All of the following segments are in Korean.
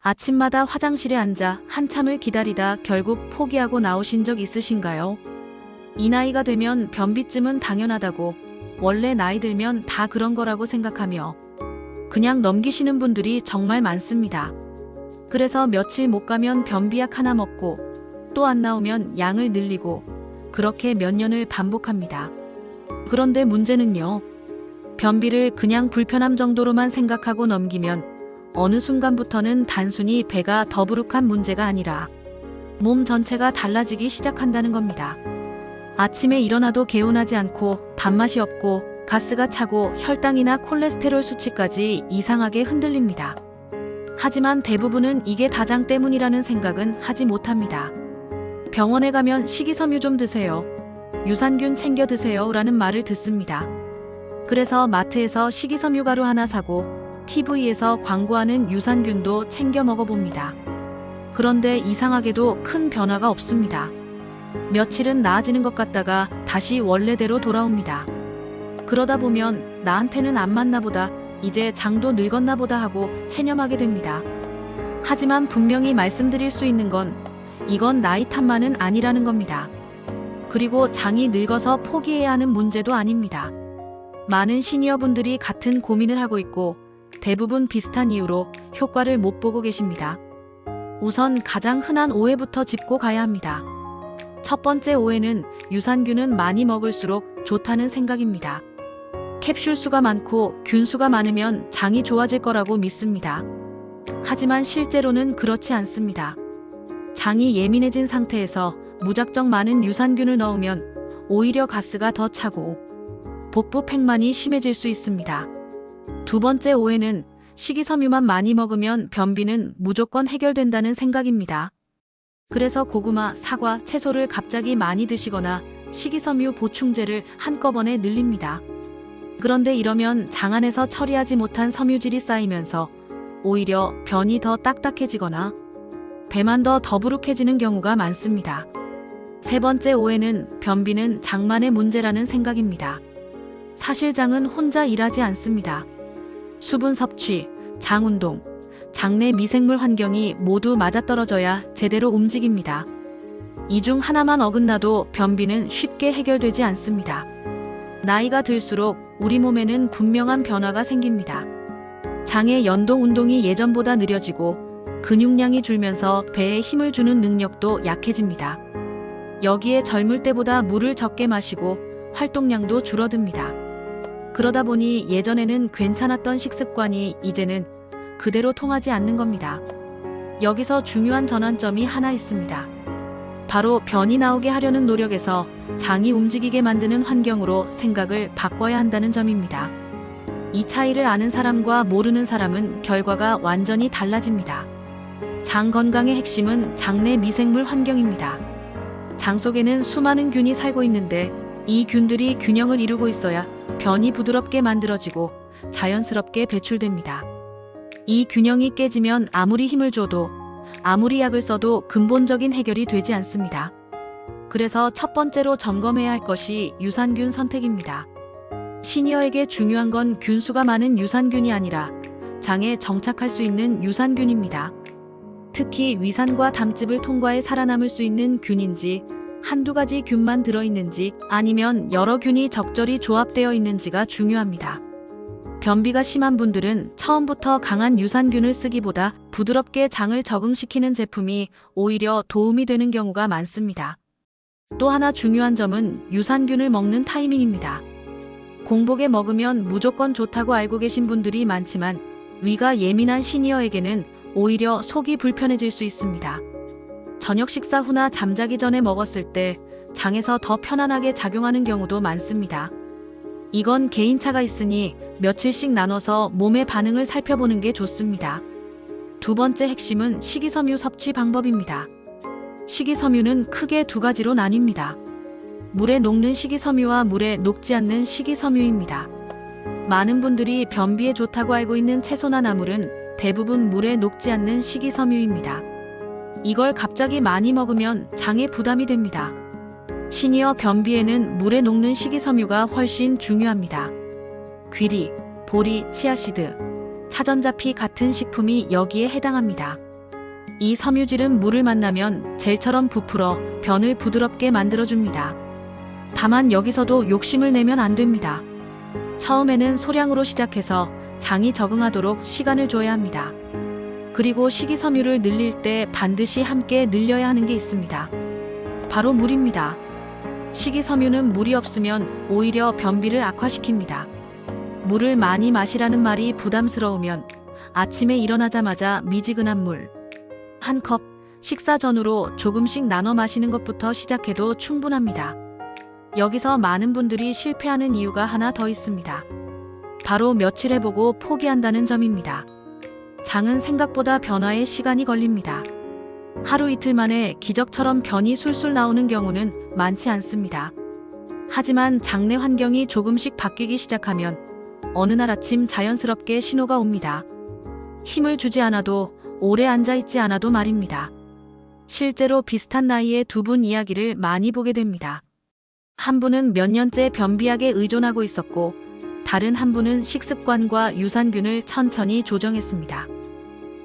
아침마다 화장실에 앉아 한참을 기다리다 결국 포기하고 나오신 적 있으신가요? 이 나이가 되면 변비쯤은 당연하다고, 원래 나이 들면 다 그런 거라고 생각하며 그냥 넘기시는 분들이 정말 많습니다. 그래서 며칠 못 가면 변비약 하나 먹고 또 안 나오면 양을 늘리고 그렇게 몇 년을 반복합니다. 그런데 문제는요. 변비를 그냥 불편함 정도로만 생각하고 넘기면 어느 순간부터는 단순히 배가 더부룩한 문제가 아니라 몸 전체가 달라지기 시작한다는 겁니다. 아침에 일어나도 개운하지 않고 밥맛이 없고 가스가 차고 혈당이나 콜레스테롤 수치까지 이상하게 흔들립니다. 하지만 대부분은 이게 다장 때문이라는 생각은 하지 못합니다. 병원에 가면 식이섬유 좀 드세요. 유산균 챙겨 드세요 라는 말을 듣습니다. 그래서 마트에서 식이섬유 가루 하나 사고 TV에서 광고하는 유산균도 챙겨 먹어봅니다. 그런데 이상하게도 큰 변화가 없습니다. 며칠은 나아지는 것 같다가 다시 원래대로 돌아옵니다. 그러다 보면 나한테는 안 맞나 보다, 이제 장도 늙었나 보다 하고 체념하게 됩니다. 하지만 분명히 말씀드릴 수 있는 건 이건 나이 탓만은 아니라는 겁니다. 그리고 장이 늙어서 포기해야 하는 문제도 아닙니다. 많은 시니어분들이 같은 고민을 하고 있고 대부분 비슷한 이유로 효과를 못 보고 계십니다. 우선 가장 흔한 오해부터 짚고 가야 합니다. 첫 번째 오해는 유산균은 많이 먹을수록 좋다는 생각입니다. 캡슐 수가 많고 균 수가 많으면 장이 좋아질 거라고 믿습니다. 하지만 실제로는 그렇지 않습니다. 장이 예민해진 상태에서 무작정 많은 유산균을 넣으면 오히려 가스가 더 차고 복부 팽만이 심해질 수 있습니다. 두 번째 오해는 식이섬유만 많이 먹으면 변비는 무조건 해결된다는 생각입니다. 그래서 고구마, 사과, 채소를 갑자기 많이 드시거나 식이섬유 보충제를 한꺼번에 늘립니다. 그런데 이러면 장 안에서 처리하지 못한 섬유질이 쌓이면서 오히려 변이 더 딱딱해지거나 배만 더 더부룩해지는 경우가 많습니다. 세 번째 오해는 변비는 장만의 문제라는 생각입니다. 사실 장은 혼자 일하지 않습니다. 수분 섭취, 장 운동, 장내 미생물 환경이 모두 맞아떨어져야 제대로 움직입니다. 이 중 하나만 어긋나도 변비는 쉽게 해결되지 않습니다. 나이가 들수록 우리 몸에는 분명한 변화가 생깁니다. 장의 연동 운동이 예전보다 느려지고 근육량이 줄면서 배에 힘을 주는 능력도 약해집니다. 여기에 젊을 때보다 물을 적게 마시고 활동량도 줄어듭니다. 그러다 보니 예전에는 괜찮았던 식습관이 이제는 그대로 통하지 않는 겁니다. 여기서 중요한 전환점이 하나 있습니다. 바로 변이 나오게 하려는 노력에서 장이 움직이게 만드는 환경으로 생각을 바꿔야 한다는 점입니다. 이 차이를 아는 사람과 모르는 사람은 결과가 완전히 달라집니다. 장 건강의 핵심은 장내 미생물 환경입니다. 장 속에는 수많은 균이 살고 있는데 이 균들이 균형을 이루고 있어야 변이 부드럽게 만들어지고 자연스럽게 배출됩니다. 이 균형이 깨지면 아무리 힘을 줘도 아무리 약을 써도 근본적인 해결이 되지 않습니다. 그래서 첫 번째로 점검해야 할 것이 유산균 선택입니다. 시니어에게 중요한 건 균수가 많은 유산균이 아니라 장에 정착할 수 있는 유산균입니다. 특히 위산과 담즙을 통과해 살아남을 수 있는 균인지 한두 가지 균만 들어있는지 아니면 여러 균이 적절히 조합되어 있는지가 중요합니다. 변비가 심한 분들은 처음부터 강한 유산균을 쓰기보다 부드럽게 장을 적응시키는 제품이 오히려 도움이 되는 경우가 많습니다. 또 하나 중요한 점은 유산균을 먹는 타이밍입니다. 공복에 먹으면 무조건 좋다고 알고 계신 분들이 많지만 위가 예민한 시니어에게는 오히려 속이 불편해질 수 있습니다. 저녁 식사 후나 잠자기 전에 먹었을 때 장에서 더 편안하게 작용하는 경우도 많습니다. 이건 개인차가 있으니 며칠씩 나눠서 몸의 반응을 살펴보는 게 좋습니다. 두 번째 핵심은 식이섬유 섭취 방법입니다. 식이섬유는 크게 두 가지로 나뉩니다. 물에 녹는 식이섬유와 물에 녹지 않는 식이섬유입니다. 많은 분들이 변비에 좋다고 알고 있는 채소나 나물은 대부분 물에 녹지 않는 식이섬유입니다. 이걸 갑자기 많이 먹으면 장에 부담이 됩니다. 시니어 변비에는 물에 녹는 식이섬유가 훨씬 중요합니다. 귀리, 보리, 치아씨드, 차전자피 같은 식품이 여기에 해당합니다. 이 섬유질은 물을 만나면 젤처럼 부풀어 변을 부드럽게 만들어줍니다. 다만 여기서도 욕심을 내면 안 됩니다. 처음에는 소량으로 시작해서 장이 적응하도록 시간을 줘야 합니다. 그리고 식이섬유를 늘릴 때 반드시 함께 늘려야 하는 게 있습니다. 바로 물입니다. 식이섬유는 물이 없으면 오히려 변비를 악화시킵니다. 물을 많이 마시라는 말이 부담스러우면 아침에 일어나자마자 미지근한 물 한 컵, 식사 전후로 조금씩 나눠 마시는 것부터 시작해도 충분합니다. 여기서 많은 분들이 실패하는 이유가 하나 더 있습니다. 바로 며칠 해보고 포기한다는 점입니다. 장은 생각보다 변화에 시간이 걸립니다. 하루 이틀 만에 기적처럼 변이 술술 나오는 경우는 많지 않습니다. 하지만 장내 환경이 조금씩 바뀌기 시작하면 어느 날 아침 자연스럽게 신호가 옵니다. 힘을 주지 않아도 오래 앉아있지 않아도 말입니다. 실제로 비슷한 나이의 두 분 이야기를 많이 보게 됩니다. 한 분은 몇 년째 변비약에 의존하고 있었고 다른 한 분은 식습관과 유산균을 천천히 조정했습니다.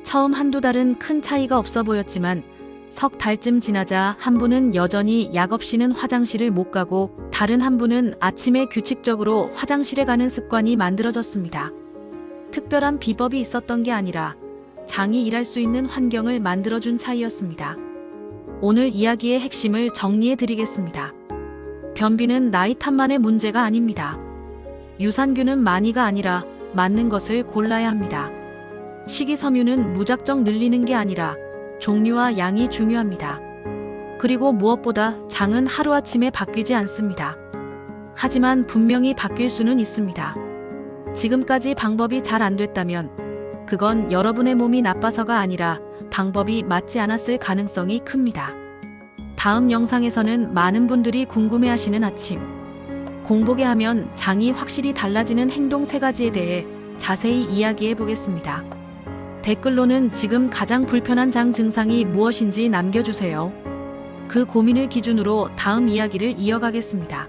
처음 한두 달은 큰 차이가 없어 보였지만 석 달쯤 지나자 한 분은 여전히 약 없이는 화장실을 못 가고 다른 한 분은 아침에 규칙적으로 화장실에 가는 습관이 만들어졌습니다. 특별한 비법이 있었던 게 아니라 장이 일할 수 있는 환경을 만들어준 차이였습니다. 오늘 이야기의 핵심을 정리해 드리겠습니다. 변비는 나이 탓만의 문제가 아닙니다. 유산균은 많이가 아니라 맞는 것을 골라야 합니다. 식이섬유는 무작정 늘리는 게 아니라 종류와 양이 중요합니다. 그리고 무엇보다 장은 하루아침에 바뀌지 않습니다. 하지만 분명히 바뀔 수는 있습니다. 지금까지 방법이 잘 안 됐다면 그건 여러분의 몸이 나빠서가 아니라 방법이 맞지 않았을 가능성이 큽니다. 다음 영상에서는 많은 분들이 궁금해하시는 아침 공복에 하면 장이 확실히 달라지는 행동 3가지에 대해 자세히 이야기해 보겠습니다. 댓글로는 지금 가장 불편한 장 증상이 무엇인지 남겨주세요. 그 고민을 기준으로 다음 이야기를 이어가겠습니다.